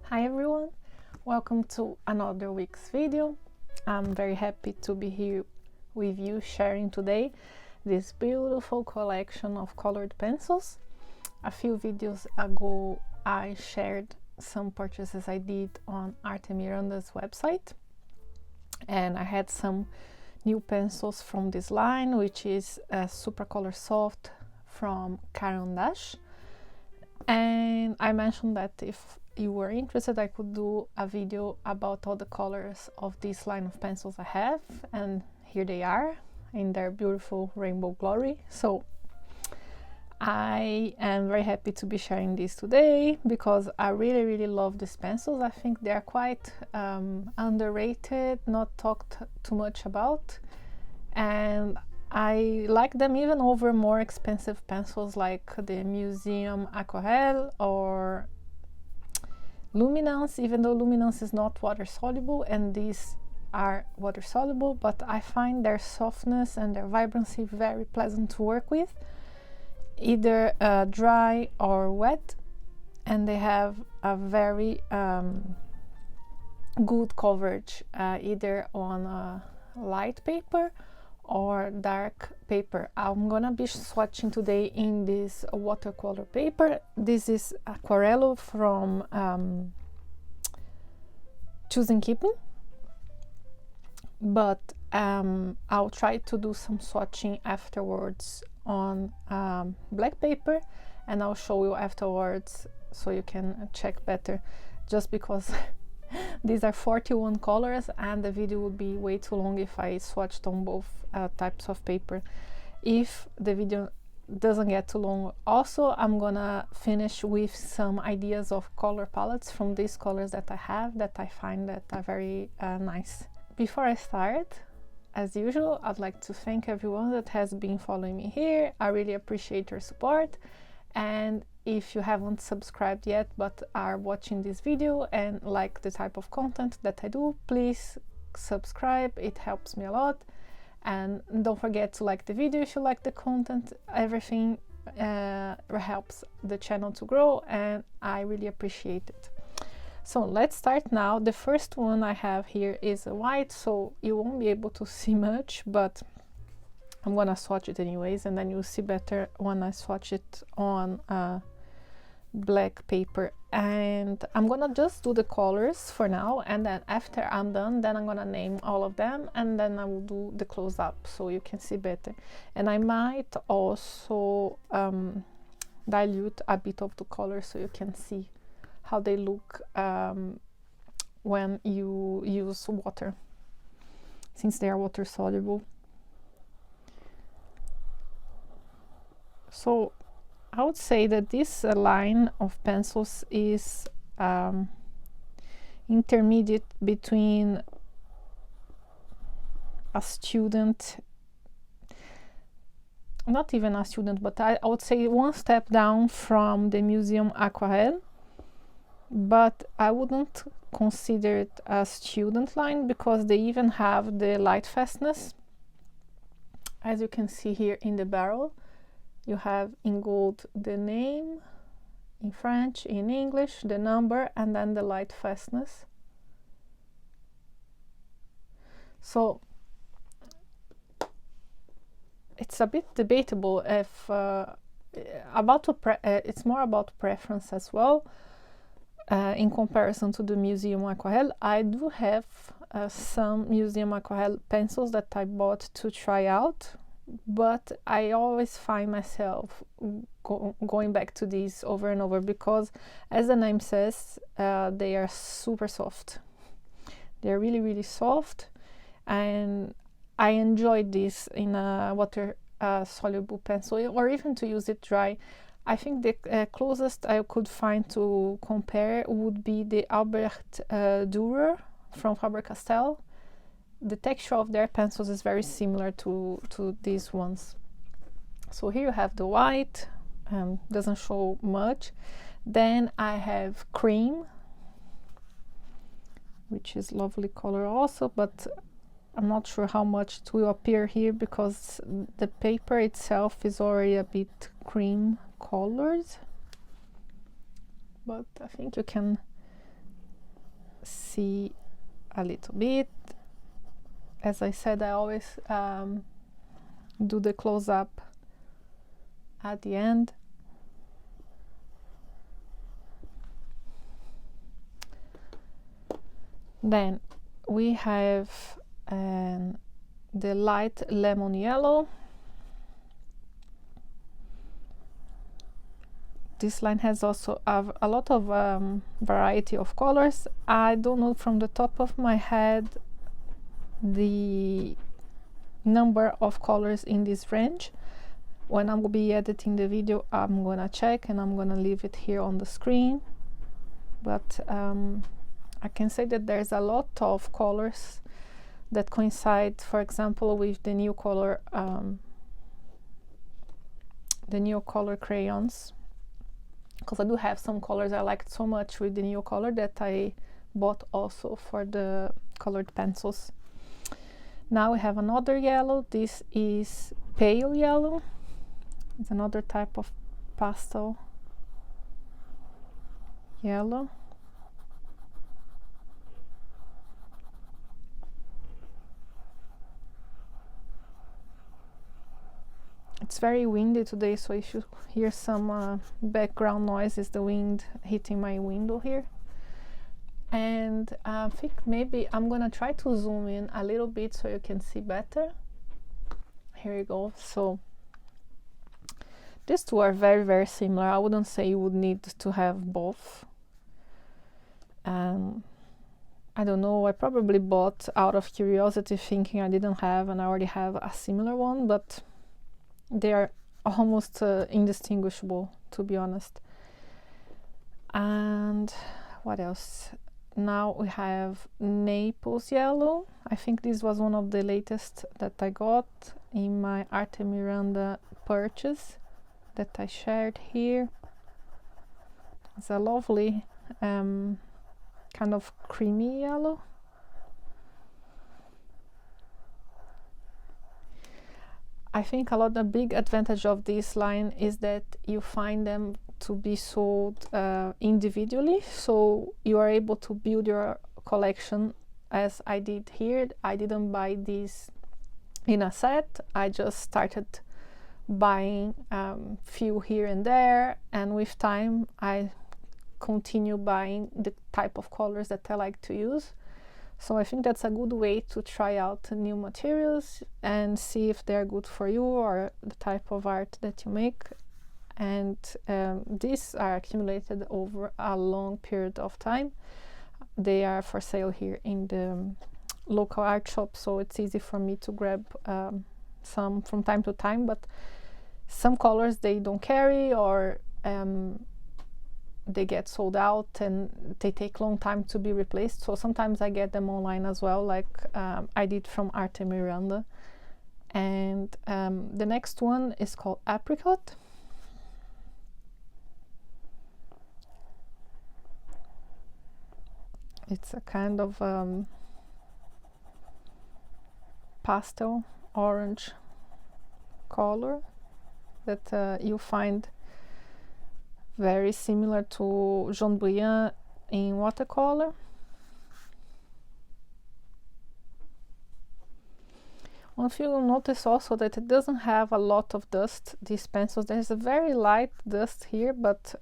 Hi everyone, welcome to another week's video. I'm very happy to be here with you sharing today this beautiful collection of colored pencils. A few videos ago I shared some purchases I did on Arte Miranda's website, and I had some new pencils from this line, which is a Supracolor Soft from Caran. And I mentioned that if you were interested, I could do a video about all the colors of this line of pencils I have, and here they are in their beautiful rainbow glory. So I am very happy to be sharing this today because I really love these pencils. I think they are quite underrated, not talked too much about, and I like them even over more expensive pencils like the Museum Aquarelle or Luminance, even though Luminance is not water soluble and these are water soluble, but I find their softness and their vibrancy very pleasant to work with, either dry or wet, and they have a very good coverage either on light paper or dark paper. I'm gonna be swatching today in this watercolor paper. This is Aquarello from Choosing Keeping, but I'll try to do some swatching afterwards on black paper, and I'll show you afterwards so you can check better, just because these are 41 colors and the video would be way too long if I swatched on both types of paper. If the video doesn't get too long, also I'm gonna finish with some ideas of color palettes from these colors that I have that I find that are very nice. Before I start, as usual, I'd like to thank everyone that has been following me here. I really appreciate your support, and if you haven't subscribed yet but are watching this video and like the type of content that I do, please subscribe. It helps me a lot, and don't forget to like the video if you like the content. Everything helps the channel to grow and I really appreciate it. So let's start now. The first one I have here is a white, so you won't be able to see much, but I'm gonna swatch it anyways, and then you'll see better when I swatch it on black paper. And I'm gonna just do the colors for now, and then after I'm done, then I'm gonna name all of them, and then I will do the close-up so you can see better. And I might also dilute a bit of the color so you can see how they look when you use water, since they are water soluble. So I would say that this line of pencils is intermediate between a student, not even a student, but I would say one step down from the Museum Aquarelle, but I wouldn't consider it a student line because they even have the light fastness. As you can see here in the barrel, you have in gold the name, in French, in English, the number, and then the light fastness. So it's a bit debatable if it's more about preference as well. In comparison to the Museum Aquarelle, I do have some Museum Aquarelle pencils that I bought to try out, but I always find myself going back to these over and over because, as the name says, they are super soft. They're really soft, and I enjoyed this in a water soluble pencil, or even to use it dry. I think the closest I could find to compare would be the Albert Dürer from Faber-Castell. The texture of their pencils is very similar to these ones. So here you have the white, doesn't show much. Then I have cream, which is lovely color also, but I'm not sure how much it will appear here because the paper itself is already a bit cream colored, but I think you can see a little bit. As I said, I always do the close-up at the end. Then we have the light lemon yellow. This line has also a lot of variety of colors. I don't know from the top of my head the number of colors in this range. When I will be editing the video, I'm gonna check and I'm gonna leave it here on the screen. But I can say that there's a lot of colors that coincide, for example, with the Neocolor crayons, because I do have some colors I liked so much with the Neocolor that I bought also for the colored pencils. Now we have another yellow. This is pale yellow. It's another type of pastel yellow. It's very windy today, so if you hear some background noise, it's the wind hitting my window here. And I think maybe I'm gonna try to zoom in a little bit so you can see better. Here you go. So these two are very, very similar. I wouldn't say you would need to have both. I don't know, I probably bought out of curiosity, thinking I didn't have, and I already have a similar one, but they are almost indistinguishable, to be honest. And what else? Now we have Naples yellow. I think this was one of the latest that I got in my Arte Miranda purchase that I shared here. It's a lovely kind of creamy yellow. I think the big advantage of this line is that you find them to be sold individually, so you are able to build your collection as I did here. I didn't buy these in a set. I just started buying few here and there, and with time I continue buying the type of colors that I like to use. So I think that's a good way to try out new materials and see if they're good for you or the type of art that you make. And these are accumulated over a long period of time. They are for sale here in the local art shop, so it's easy for me to grab some from time to time, but some colors they don't carry, or they get sold out and they take long time to be replaced. So sometimes I get them online as well, like I did from Arte Miranda. And the next one is called Apricot. It's a kind of pastel orange color that you find very similar to Jaune Brillant in watercolor. One thing you'll notice also that it doesn't have a lot of dust, these pencils. There's a very light dust here, but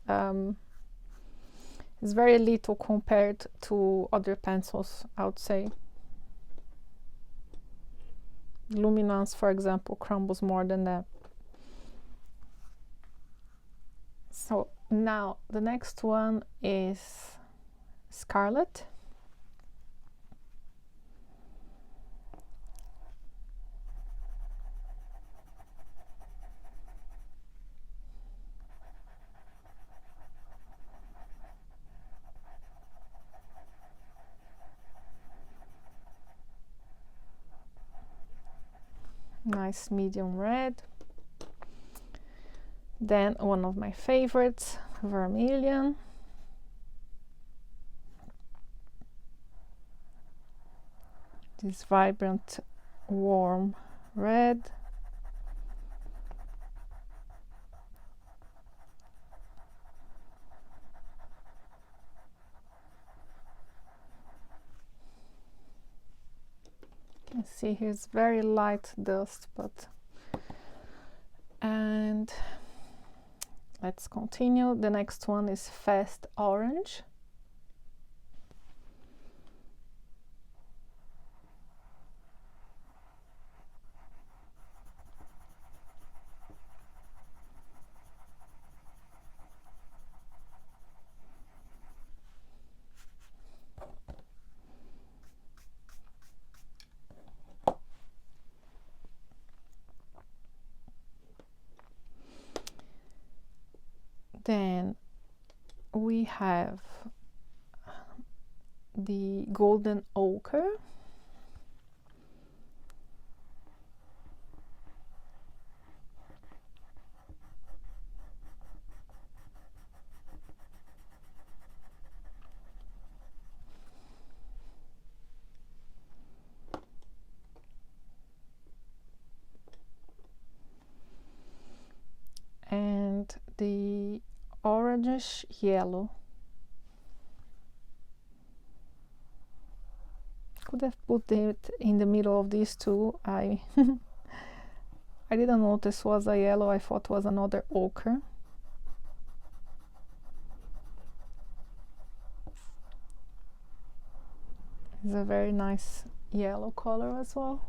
it's very little compared to other pencils, I would say. Luminance, for example, crumbles more than that. So now the next one is Scarlet. Nice medium red. Then one of my favorites, Vermilion. This vibrant, warm red. You see here's very light dust, but and let's continue. The next one is Fast Orange. Then we have the Golden Ochre. And the orangish yellow. Could have put it in the middle of these two. I didn't notice was a yellow. I thought was another ochre. It's a very nice yellow color as well.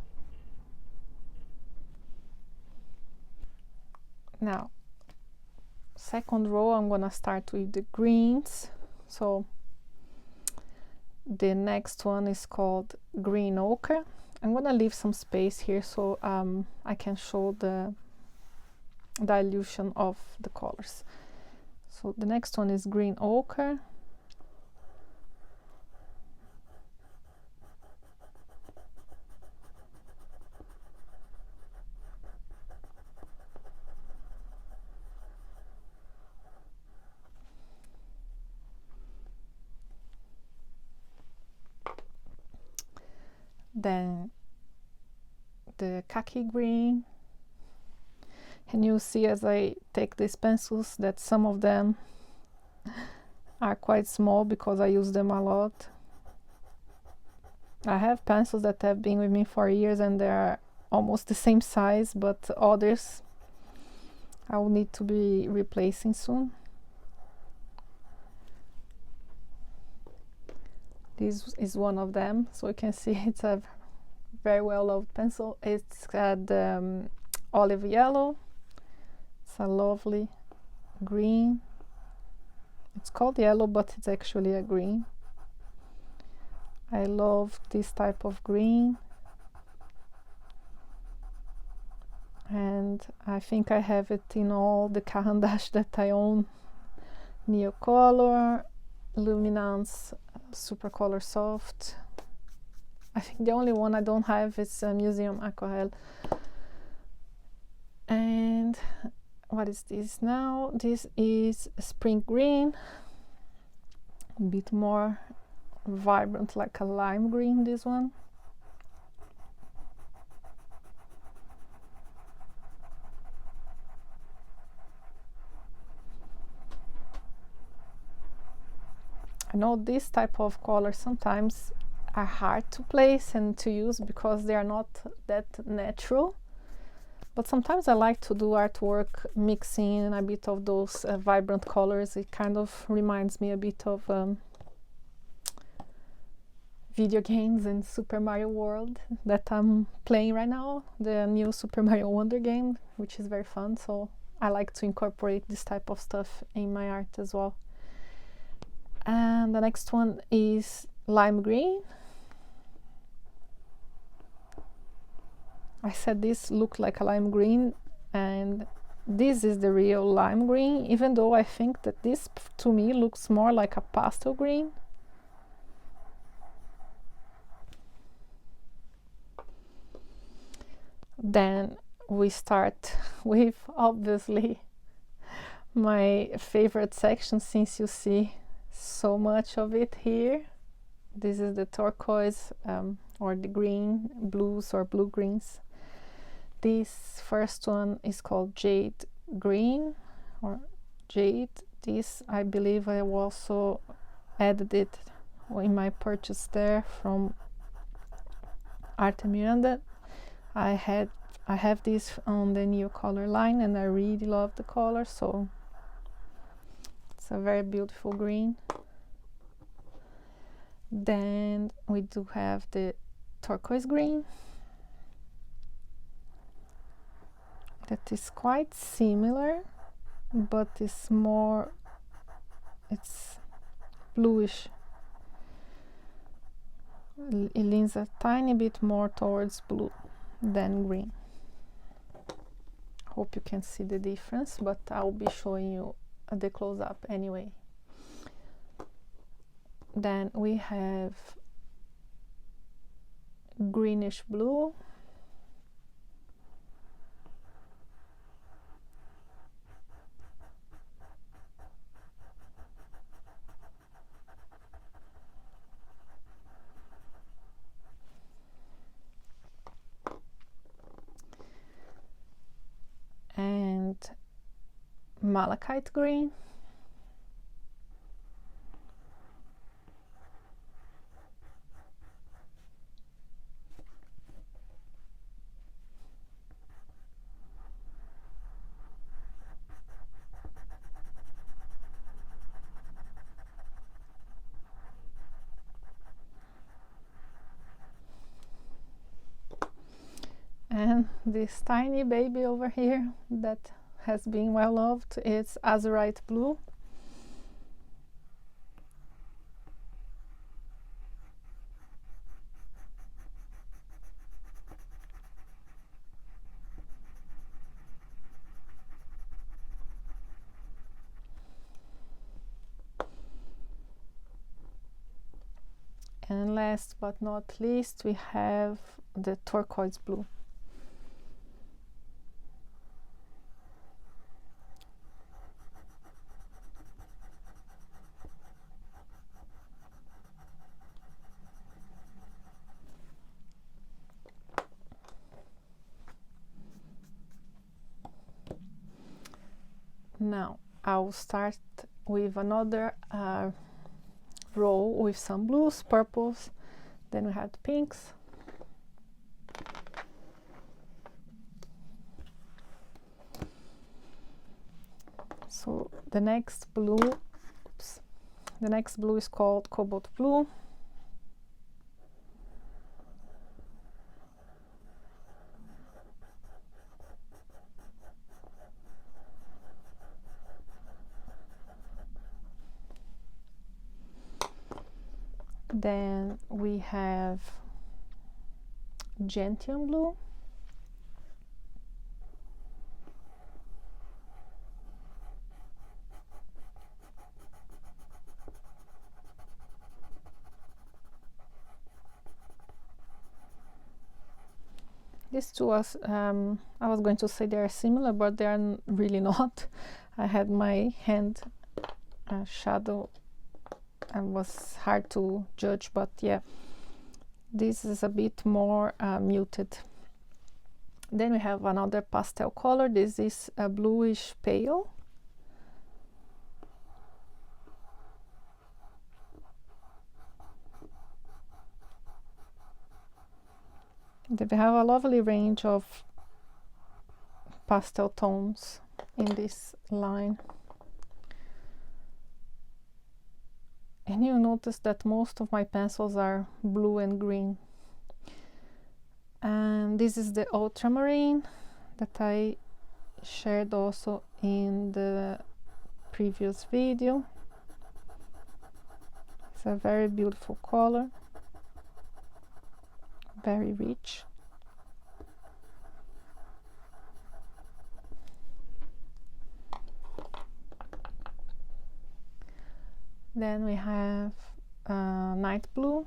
Now, second row, I'm gonna start with the greens. So the next one is called Green Ochre. I'm gonna leave some space here so I can show the dilution of the colors. So the next one is Green Ochre. Then the khaki green, and you see as I take these pencils that some of them are quite small because I use them a lot. I have pencils that have been with me for years and they are almost the same size, but others I will need to be replacing soon. This is one of them, so you can see it's a very well loved pencil. It's got olive yellow. It's a lovely green. It's called yellow, but it's actually a green. I love this type of green. And I think I have it in all the Caran that I own. Neocolor, Luminance, Supracolor Soft. I think the only one I don't have is Museum Aquarelle. And what is this now? This is Spring Green, a bit more vibrant, like a lime green, this one. I know this type of colors sometimes are hard to place and to use because they are not that natural, but sometimes I like to do artwork mixing a bit of those vibrant colors. It kind of reminds me a bit of video games and Super Mario World that I'm playing right now, the new Super Mario Wonder game, which is very fun, so I like to incorporate this type of stuff in my art as well. And the next one is Lime Green. I said this looked like a lime green, and this is the real lime green, even though I think that this to me looks more like a pastel green. Then we start with obviously my favorite section, since you see so much of it here. This is the turquoise or the green blues or blue greens. This first one is called Jade Green or Jade. This I believe I also added it in my purchase there from Arte Miranda. I have this on the Neocolor line, and I really love the color, so it's a very beautiful green. Then we do have the turquoise green, that is quite similar, but it's bluish. It leans a tiny bit more towards blue than green. Hope you can see the difference, but I'll be showing you the close-up anyway. Then we have greenish blue, and malachite green, and this tiny baby over here that has been well loved is azurite blue. And last but not least, we have the turquoise blue. Now I'll start with another row with some blues, purples, then we have pinks, so the next blue is called cobalt blue. Then we have gentian blue, these two was I was going to say they are similar, but they are really not. I had my hand shadow and was hard to judge, but yeah, this is a bit more muted. Then we have another pastel color. This is a bluish pale. They have a lovely range of pastel tones in this line. And you notice that most of my pencils are blue and green. And this is the ultramarine that I shared also in the previous video. It's a very beautiful color, very rich. Then we have night blue,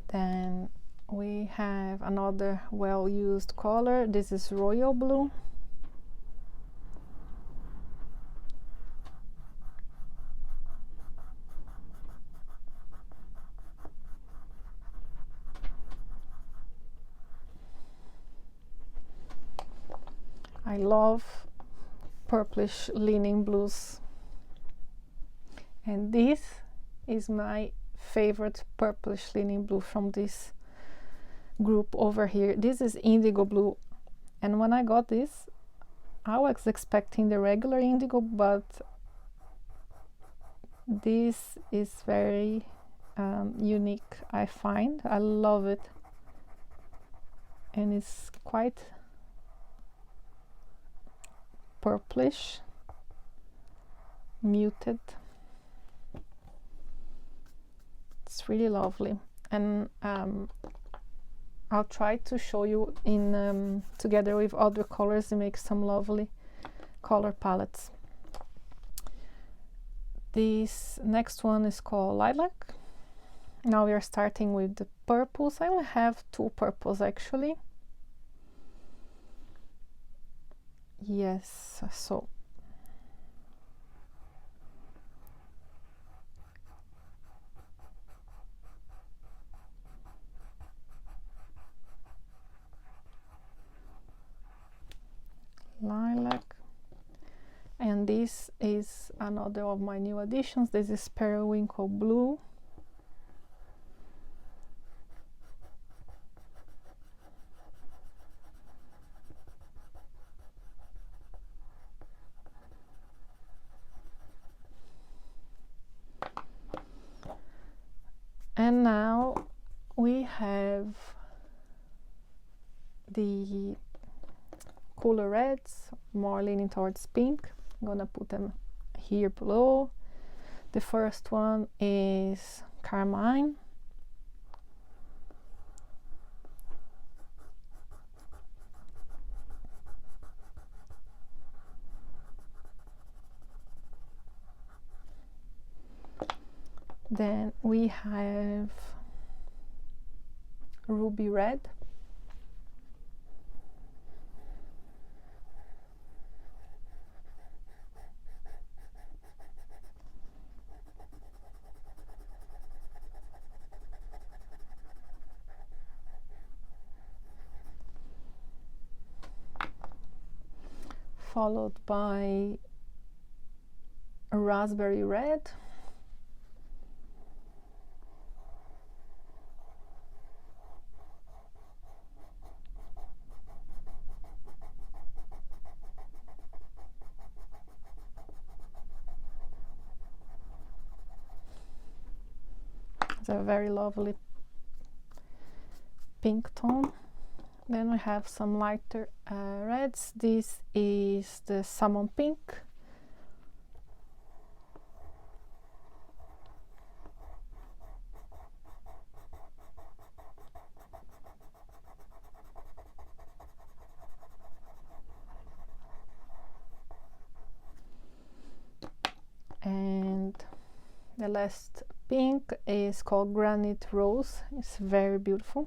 then we have another well-used color. This is royal blue. I love purplish leaning blues, and this is my favorite purplish leaning blue from this group over here. This is indigo blue, and when I got this I was expecting the regular indigo, but this is very unique, I find. I love it, and it's quite purplish, muted. It's really lovely, and I'll try to show you in together with other colors to make some lovely color palettes. This next one is called Lilac. Now we are starting with the purples. I only have 2 purples actually. Yes, so lilac, and this is another of my new additions. This is periwinkle blue. And now we have the cooler reds, more leaning towards pink. I'm gonna put them here below. The first one is Carmine. Then we have Ruby Red. Followed by Raspberry Red. It's a very lovely pink tone. Then we have some lighter reds. This is the salmon pink. And the last pink is called Granite Rose. It's very beautiful.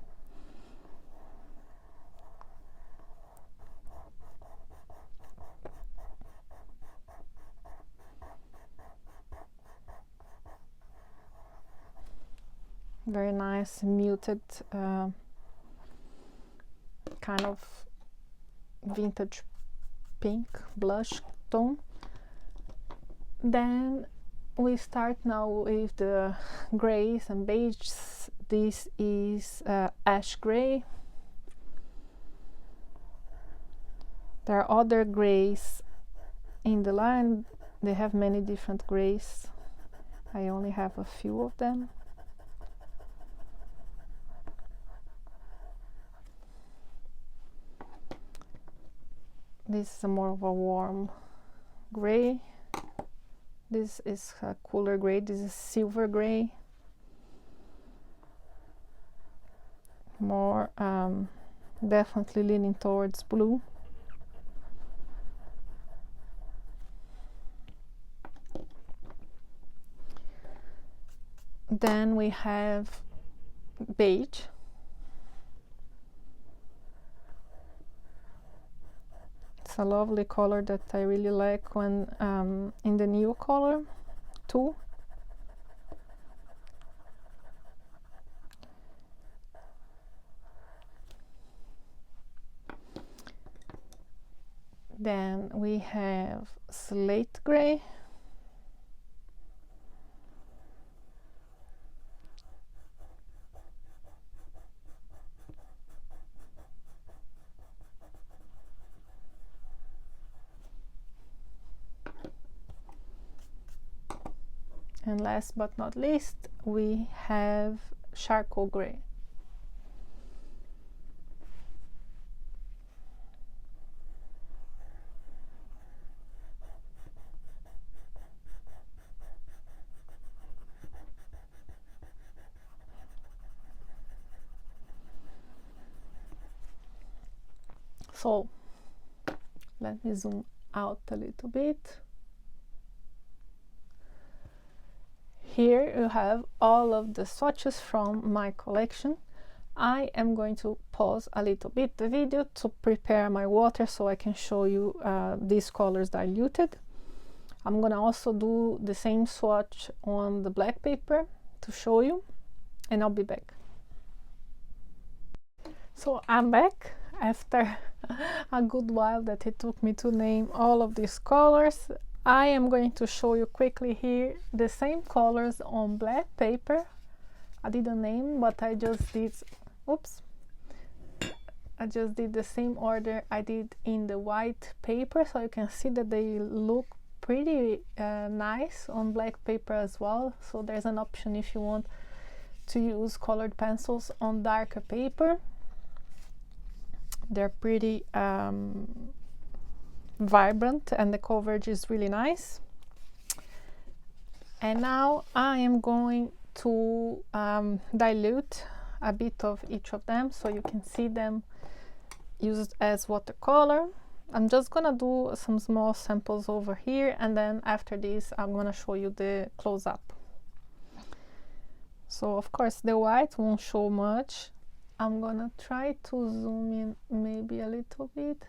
Very nice muted kind of vintage pink blush tone. Then we start now with the grays and beiges. This is ash gray. There are other grays in the line. They have many different grays. I only have a few of them. This is more of a warm gray. This is a cooler gray. This is silver gray. More definitely leaning towards blue. Then we have beige. It's a lovely color that I really like when in the Neocolor too. Then we have slate gray. And last but not least, we have charcoal gray. So let me zoom out a little bit. Here you have all of the swatches from my collection. I am going to pause a little bit the video to prepare my water so I can show you these colors diluted. I'm gonna also do the same swatch on the black paper to show you, and I'll be back. So I'm back after a good while that it took me to name all of these colors. I am going to show you quickly here the same colors on black paper. I didn't name, but I just did, oops, I just did the same order I did in the white paper, so you can see that they look pretty nice on black paper as well. So there's an option if you want to use colored pencils on darker paper. They're pretty vibrant and the coverage is really nice. And now I am going to dilute a bit of each of them so you can see them used as watercolor. I'm just gonna do some small samples over here, and then after this I'm gonna show you the close-up. So of course the white won't show much. I'm gonna try to zoom in maybe a little bit.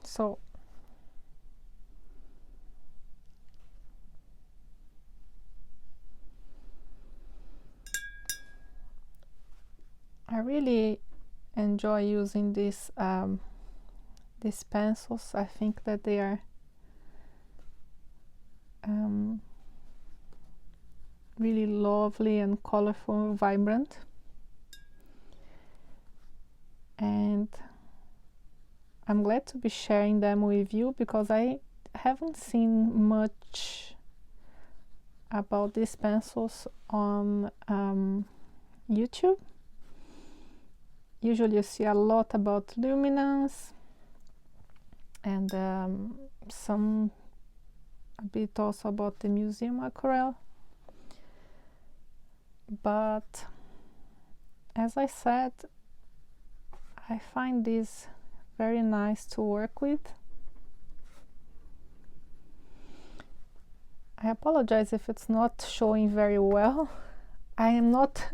So I really enjoy using these pencils. I think that they are really lovely and colorful, vibrant, and I'm glad to be sharing them with you because I haven't seen much about these pencils on YouTube. Usually you see a lot about luminance and a bit also about the museum aquarelle, but as I said, I find these very nice to work with. I apologize if it's not showing very well. I am not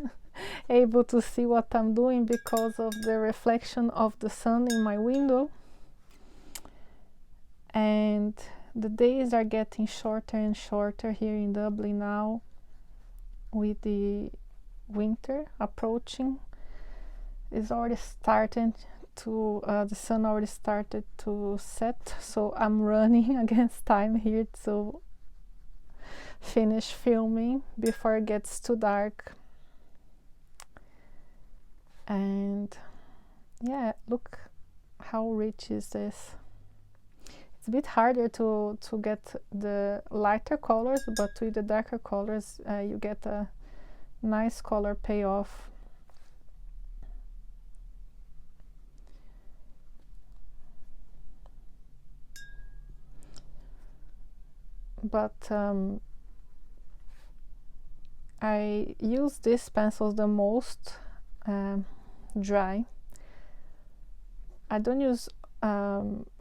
able to see what I'm doing because of the reflection of the sun in my window, and the days are getting shorter and shorter here in Dublin now with the winter approaching. It's already starting to the sun already started to set, so I'm running against time here to finish filming before it gets too dark. And yeah, look how rich is this. It's a bit harder to get the lighter colors, but with the darker colors you get a nice color payoff. But I use these pencils the most dry. I don't use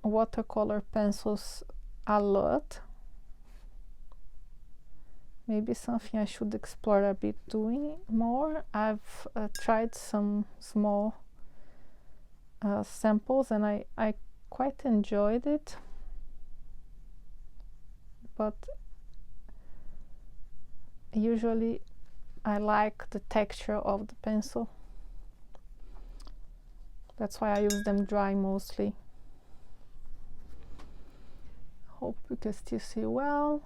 watercolor pencils a lot. Maybe something I should explore a bit doing more. I've tried some small samples and I quite enjoyed it, but usually I like the texture of the pencil. That's why I use them dry mostly. Hope you can still see well.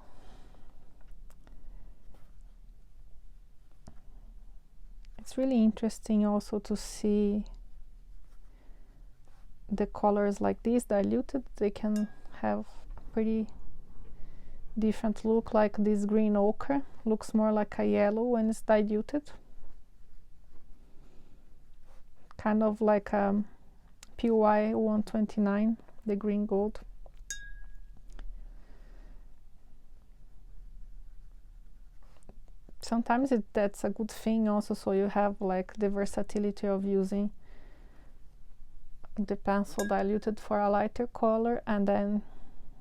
It's really interesting also to see the colors like this diluted. They can have pretty different look, like this green ochre looks more like a yellow when it's diluted, kind of like a PY 129, the green gold. Sometimes that's a good thing also, so you have like the versatility of using the pencil diluted for a lighter color, and then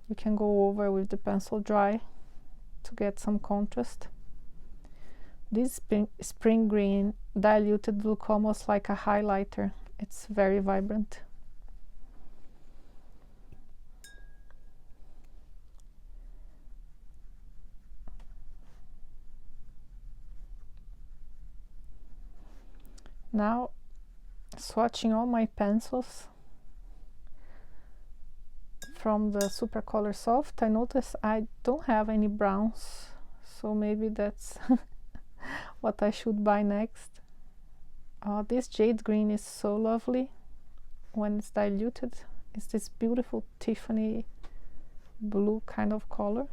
you can go over with the pencil dry to get some contrast. This spring green diluted look almost like a highlighter. It's very vibrant. Now, swatching all my pencils from the Supracolor Soft, I notice I don't have any browns, so maybe that's what I should buy next. This jade green is so lovely when it's diluted. It's this beautiful Tiffany blue kind of color.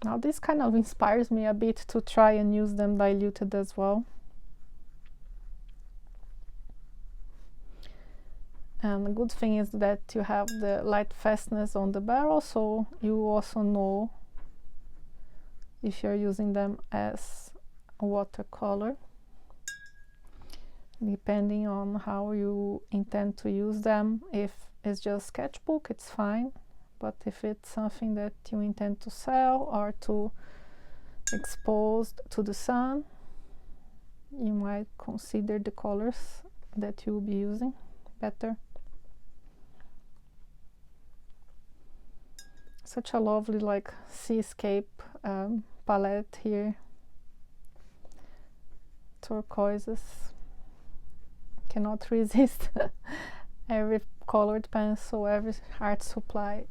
Now this kind of inspires me a bit to try and use them diluted as well. And the good thing is that you have the light fastness on the barrel, so you also know if you're using them as a watercolor. Depending on how you intend to use them. If it's just sketchbook, it's fine. But if it's something that you intend to sell or to expose to the sun, you might consider the colors that you'll be using better. Such a lovely like seascape palette here. Turquoises. Cannot resist. Every colored pencil, every art supply,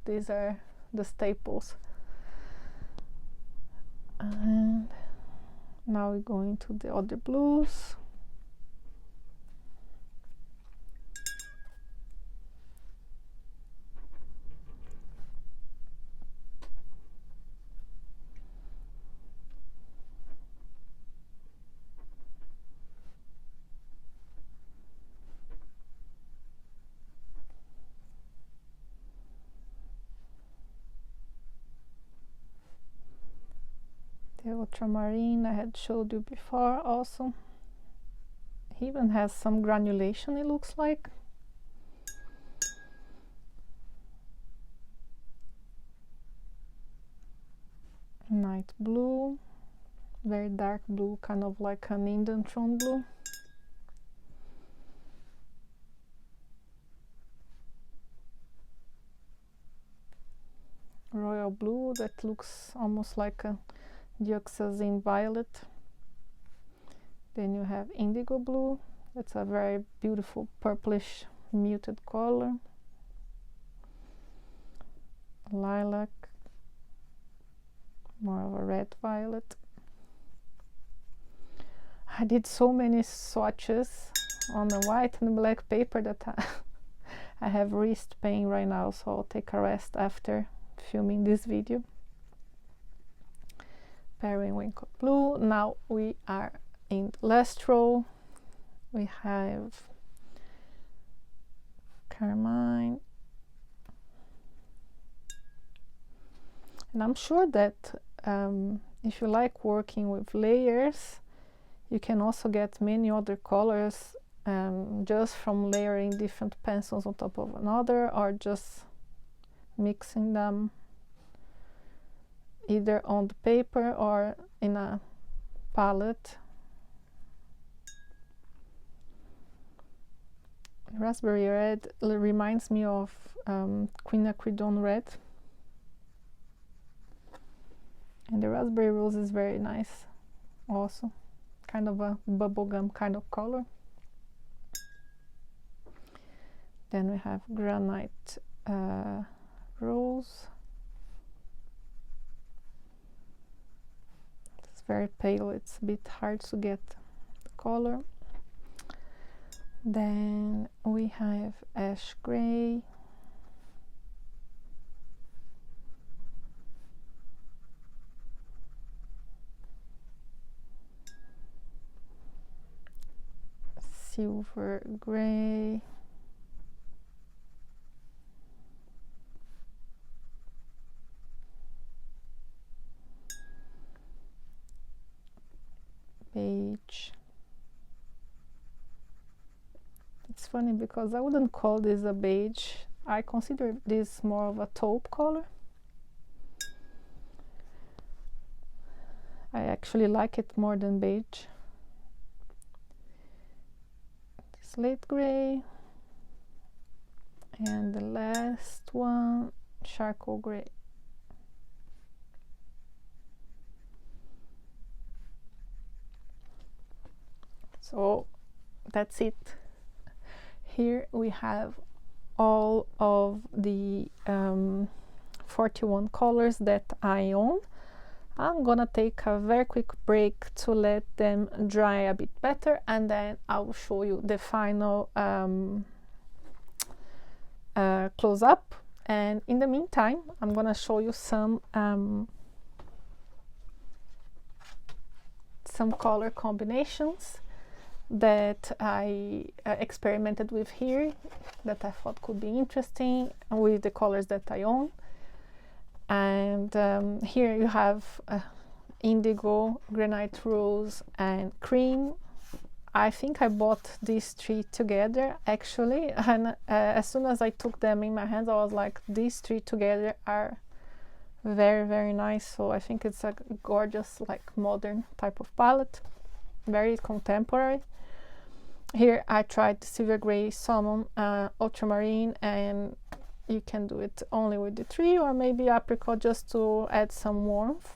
these are the staples. And now we go into the other blues. The ultramarine I had showed you before also. He even has some granulation, it looks like. Night blue, very dark blue, kind of like an Indian tone blue. Royal blue that looks almost like a dioxazine violet. Then you have indigo blue, that's a very beautiful purplish muted color. Lilac, more of a red violet. I did so many swatches on the white and black paper that I have wrist pain right now, so I'll take a rest after filming this video. Periwinkle blue. Now we are in the last row. We have carmine, and I'm sure that if you like working with layers, you can also get many other colors just from layering different pencils on top of another, or just mixing them either on the paper or in a palette. Raspberry red reminds me of quinacridone red, and the raspberry rose is very nice also, kind of a bubblegum kind of color. Then we have granite rose. It's very pale, it's a bit hard to get the color. Then we have ash gray, silver gray, beige. It's funny because I wouldn't call this a beige. I consider this more of a taupe color. I actually like it more than beige. Slate gray, and the last one, charcoal gray. So that's it. Here we have all of the 41 colors that I own. I'm gonna take a very quick break to let them dry a bit better, and then I will show you the final close-up. And in the meantime, I'm gonna show you some color combinations that I experimented with here, that I thought could be interesting with the colors that I own. And here you have indigo, granite rose, and cream. I think I bought these three together actually, and as soon as I took them in my hands, I was like, these three together are very, very nice. So I think it's a gorgeous, like, modern type of palette, very contemporary. Here I tried silver gray, salmon, ultramarine, and you can do it only with the three, or maybe apricot, just to add some warmth,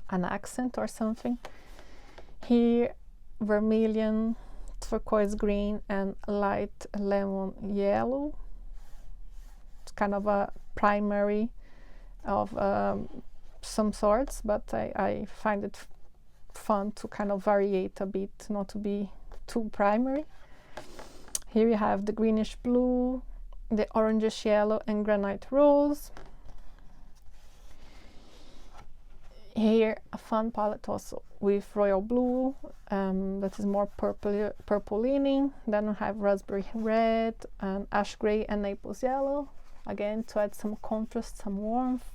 an accent or something. Here vermilion, turquoise green, and light lemon yellow. It's kind of a primary of some sorts, but I find it fun to kind of variate a bit, not to be too primary. Here you have the greenish blue, the orangish yellow, and granite rose. Here a fun palette also with royal blue, that is more purple leaning. Then we have raspberry red and ash gray and Naples yellow, again to add some contrast, some warmth.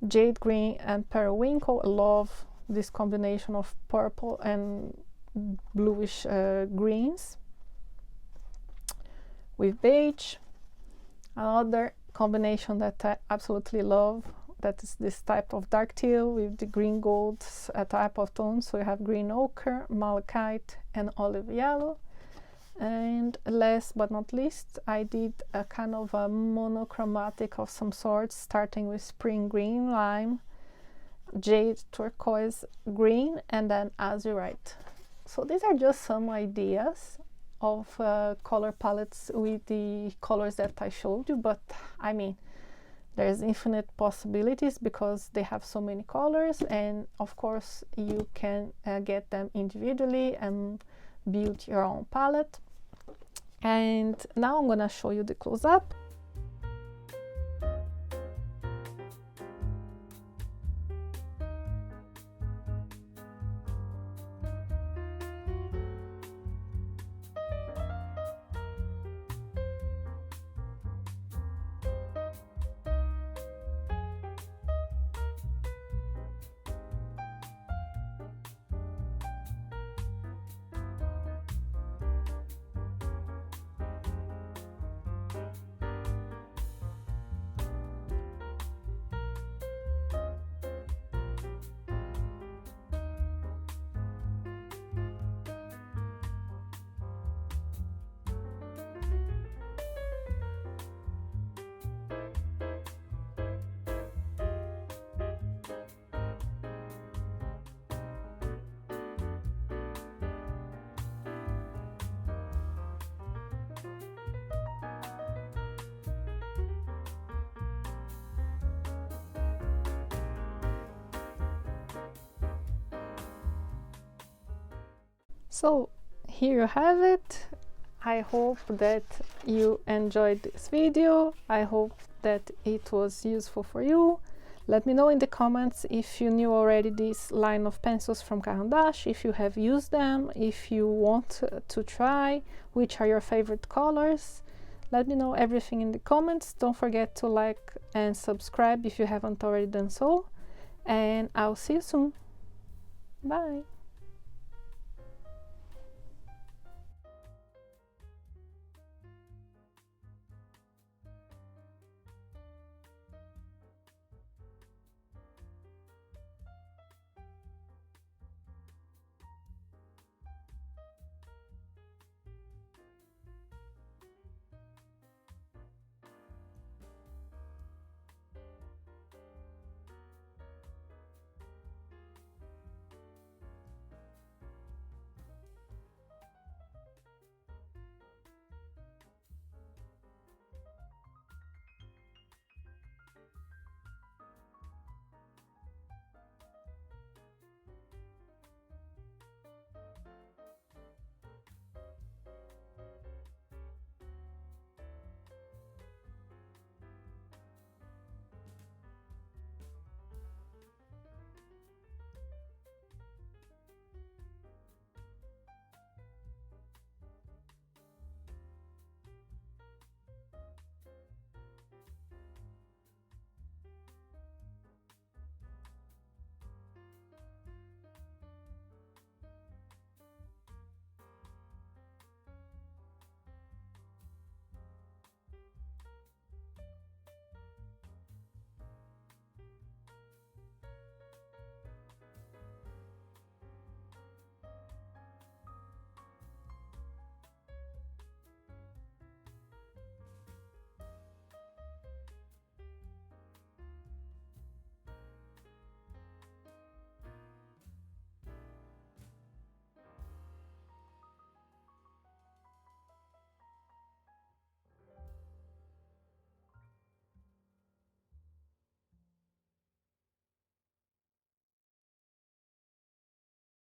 Jade green and periwinkle. I love this combination of purple and bluish greens with beige. Another combination that I absolutely love, that is this type of dark teal with the green gold type of tone. So you have green ochre, malachite, and olive yellow. And last but not least, I did a kind of a monochromatic of some sorts, starting with spring green, lime, jade, turquoise, green, and then azurite. So these are just some ideas of color palettes with the colors that I showed you, but I mean, there's infinite possibilities because they have so many colors, and of course you can get them individually and build your own palette. And now I'm gonna show you the close-up. So here you have it. I hope that you enjoyed this video. I hope that it was useful for you. Let me know in the comments if you knew already this line of pencils from Caran, if you have used them, if you want to try, which are your favorite colors. Let me know everything in the comments. Don't forget to like and subscribe if you haven't already done so. And I'll see you soon. Bye!